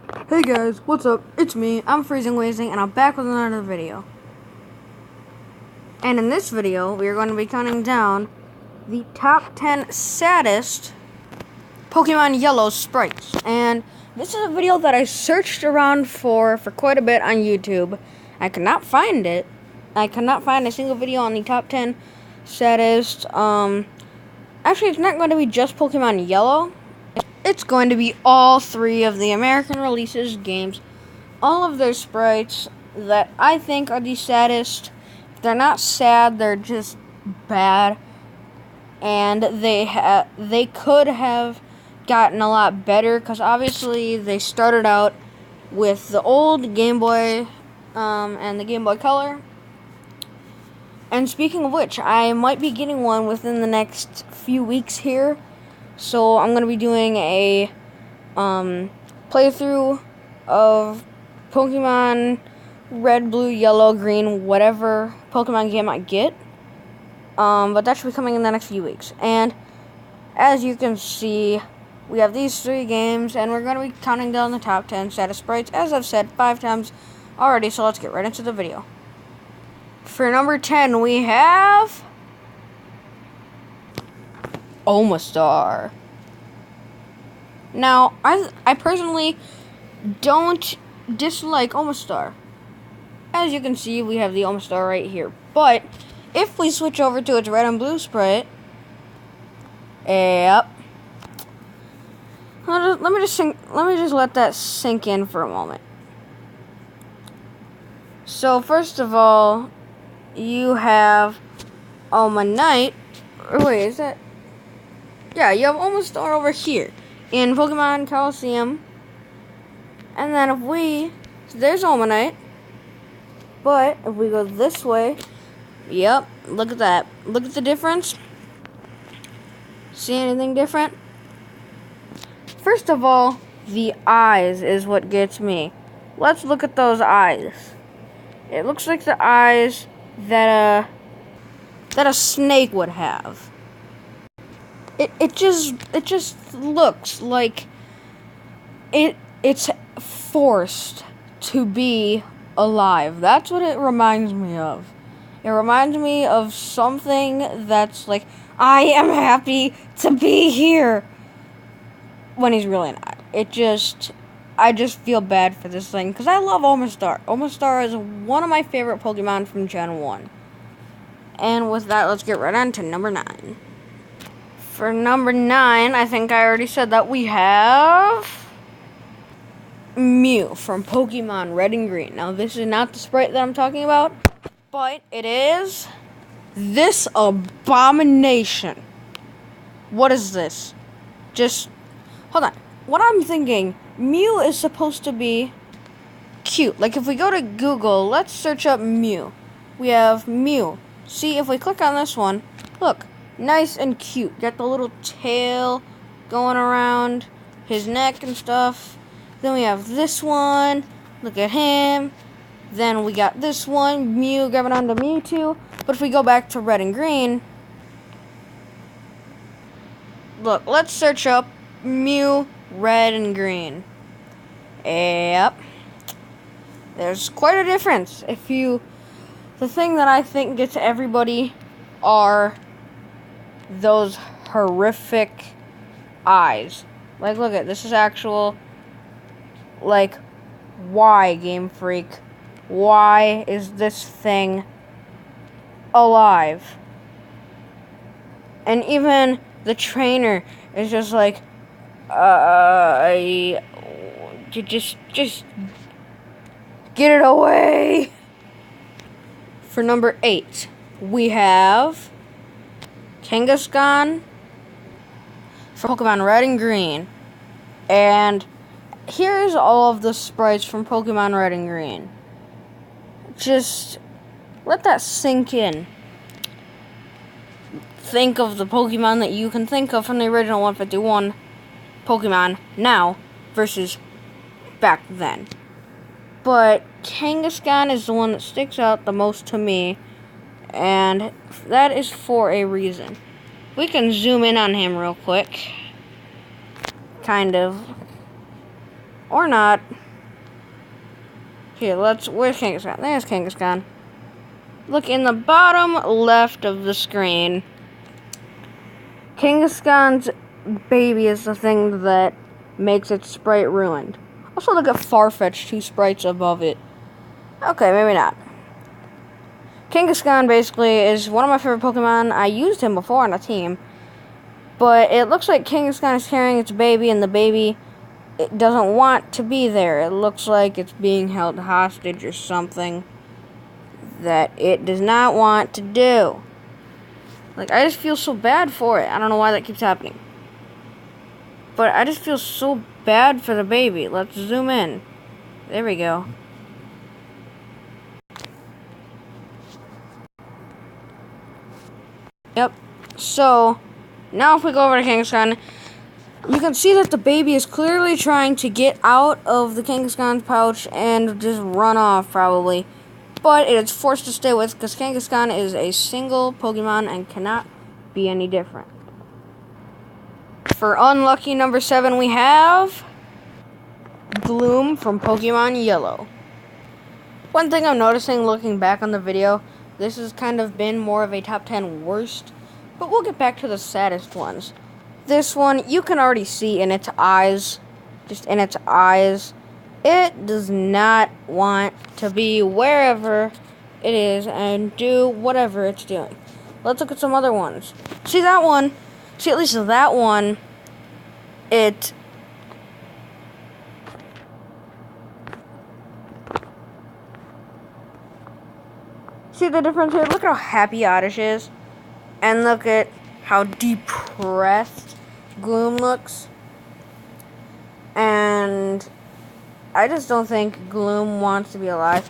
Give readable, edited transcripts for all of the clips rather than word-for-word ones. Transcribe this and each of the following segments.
Hey guys, what's up? It's me, I'm Freezing Wazing, and I'm back with another video. And in this video, we are going to be counting down the top 10 saddest Pokemon Yellow sprites. And this is a video that I searched around for quite a bit on YouTube. I could not find it. I could not find a single video on the top 10 saddest. Actually, it's not going to be just Pokemon Yellow. It's going to be all three of the American releases games. All of their sprites that I think are the saddest. They're not sad, they're just bad. And they could have gotten a lot better, because obviously they started out with the old Game Boy and the Game Boy Color. And speaking of which, I might be getting one within the next few weeks here. So I'm going to be doing a playthrough of Pokemon Red, Blue, Yellow, Green, whatever Pokemon game I get. But that should be coming in the next few weeks. And as you can see, we have these three games, and we're going to be counting down the top 10 saddest sprites, as I've said 5 times already, so let's get right into the video. For number 10, we have Omastar. Now, I personally don't dislike Omastar. As you can see, we have the Omastar right here. But if we switch over to its red and blue sprite, yep. Let me just let that sink in for a moment. So first of all, you have Omanite. Wait, is that? Yeah, you have Omastar over here in Pokemon Coliseum. And then there's Omanite. But if we go this way, yep, look at that. Look at the difference. See anything different? First of all, the eyes is what gets me. Let's look at those eyes. It looks like the eyes that a snake would have. It just looks like it's forced to be alive. That's what it reminds me of. It reminds me of something that's like, I am happy to be here, when he's really not. I just feel bad for this thing, because I love Omastar. Omastar is one of my favorite Pokemon from Gen 1. And with that, let's get right on to number 9. For number 9, I think I already said that we have Mew from Pokemon Red and Green. Now, this is not the sprite that I'm talking about, but it is this abomination. What is this? Just, hold on. What I'm thinking, Mew is supposed to be cute. Like, if we go to Google, let's search up Mew. We have Mew. See, if we click on this one, look. Nice and cute. Got the little tail going around his neck and stuff. Then we have this one. Look at him. Then we got this one. Mew grabbing onto Mewtwo. But if we go back to Red and Green, look, let's search up Mew Red and Green. Yep. There's quite a difference. The thing that I think gets everybody are those horrific eyes. Like, look at this is actual, like, why, Game Freak? Why is this thing alive? And even the trainer is just like, just get it away. For number 8, we have Kangaskhan for Pokemon Red and Green. And here's all of the sprites from Pokemon Red and Green. Just let that sink in. Think of the Pokemon that you can think of from the original 151 Pokemon now versus back then. But Kangaskhan is the one that sticks out the most to me. And that is for a reason. We can zoom in on him real quick. Kind of. Or not. Here, where's Kangaskhan? There's Kangaskhan. Look in the bottom left of the screen. Kangaskhan's baby is the thing that makes its sprite ruined. Also, look at Farfetch, 2 sprites above it. Okay, maybe not. Kangaskhan basically is one of my favorite Pokemon. I used him before on a team. But it looks like Kangaskhan is carrying its baby, and the baby, it doesn't want to be there. It looks like it's being held hostage or something that it does not want to do. Like, I just feel so bad for it. I don't know why that keeps happening. But I just feel so bad for the baby. Let's zoom in. There we go. Yep. So, now if we go over to Kangaskhan, you can see that the baby is clearly trying to get out of the Kangaskhan's pouch and just run off, probably. But it is forced to stay with, because Kangaskhan is a single Pokemon and cannot be any different. For unlucky number 7, we have Gloom from Pokemon Yellow. One thing I'm noticing looking back on the video, this has kind of been more of a top 10 worst, but we'll get back to the saddest ones. This one, you can already see in its eyes, just in its eyes, it does not want to be wherever it is and do whatever it's doing. Let's look at some other ones. See that one? See, at least that one, it... See the difference here? Look at how happy Oddish is. And look at how depressed Gloom looks. And I just don't think Gloom wants to be alive.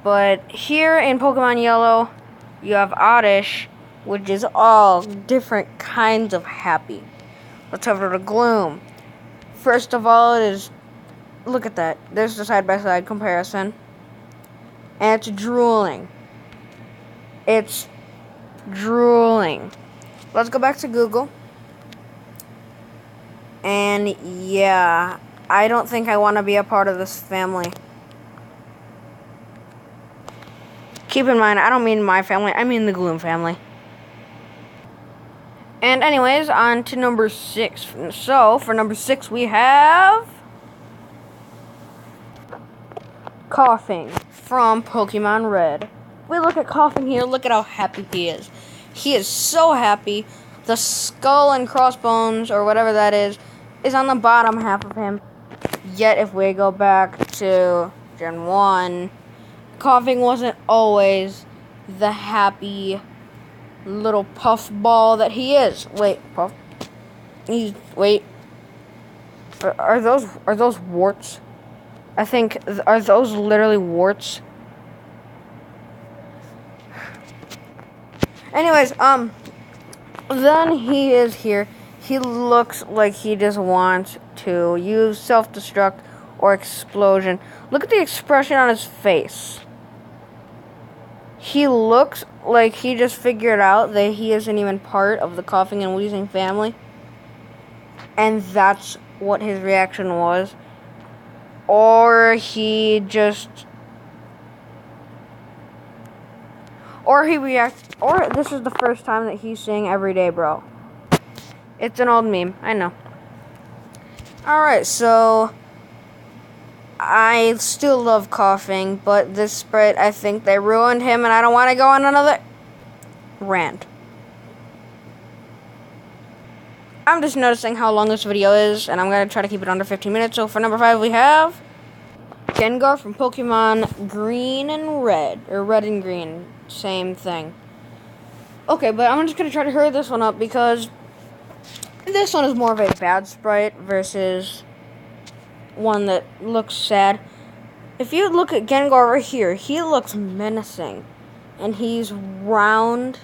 But here in Pokemon Yellow, you have Oddish, which is all different kinds of happy. Let's have over to Gloom. First of all, it is... Look at that. There's the side-by-side comparison. And it's drooling. It's drooling. Let's go back to Google. And yeah, I don't think I want to be a part of this family. Keep in mind, I don't mean my family, I mean the Gloom family. And anyways, on to number 6. So, for number 6, we have Coughing from Pokemon Red. We look at Coughing here, look at how happy he is. He is so happy. The skull and crossbones, or whatever that is on the bottom half of him. Yet, if we go back to Gen 1, Coughing wasn't always the happy little puff ball that he is. Wait, puff? Wait. Are those warts? I think, are those literally warts? Anyways, then he is here. He looks like he just wants to use self-destruct or explosion. Look at the expression on his face. He looks like he just figured out that he isn't even part of the Coughing and Wheezing family. And that's what his reaction was. Or he just... Or this is the first time that he's saying everyday bro. It's an old meme, I know. Alright, so I still love Coughing, but this sprite, I think they ruined him, and I don't want to go on another rant. I'm just noticing how long this video is, and I'm going to try to keep it under 15 minutes. So for number 5, we have Gengar from Pokemon Green and Red, or Red and Green, same thing. Okay, but I'm just going to try to hurry this one up, because this one is more of a bad sprite versus one that looks sad. If you look at Gengar over here, he looks menacing. And he's round.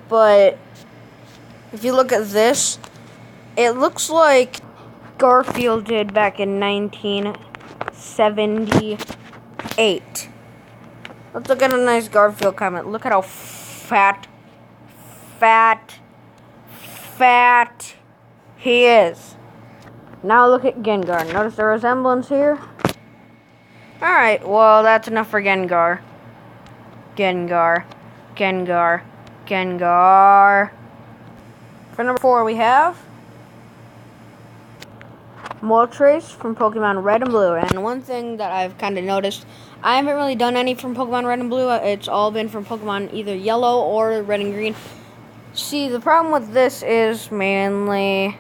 But if you look at this, it looks like Garfield did back in 1978. Let's look at a nice Garfield comment. Look at how fat he is. Now look at Gengar. Notice the resemblance here? Alright, well, that's enough for Gengar. Gengar. Gengar. Gengar. For number 4, we have Moltres from Pokemon Red and Blue. And one thing that I've kind of noticed, I haven't really done any from Pokemon Red and Blue. It's all been from Pokemon either Yellow or Red and Green. See, the problem with this is mainly,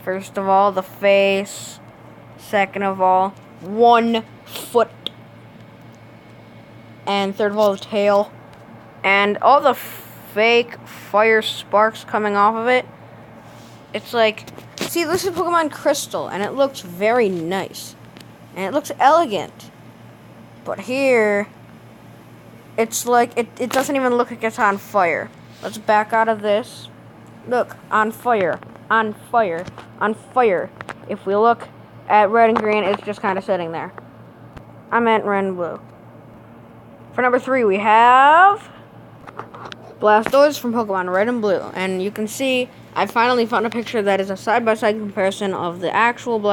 first of all, the face. Second of all, 1 foot. And third of all, the tail. And all the fake fire sparks coming off of it. It's like, see, this is Pokemon Crystal, and it looks very nice. And it looks elegant. But here, it's like, it doesn't even look like it's on fire. Let's back out of this. Look, on fire, on fire, on fire. If we look at Red and Green, it's just kind of sitting there. I meant Red and Blue. For number 3, we have Blastoise from Pokemon Red and Blue. And you can see, I finally found a picture that is a side-by-side comparison of the actual Blastoise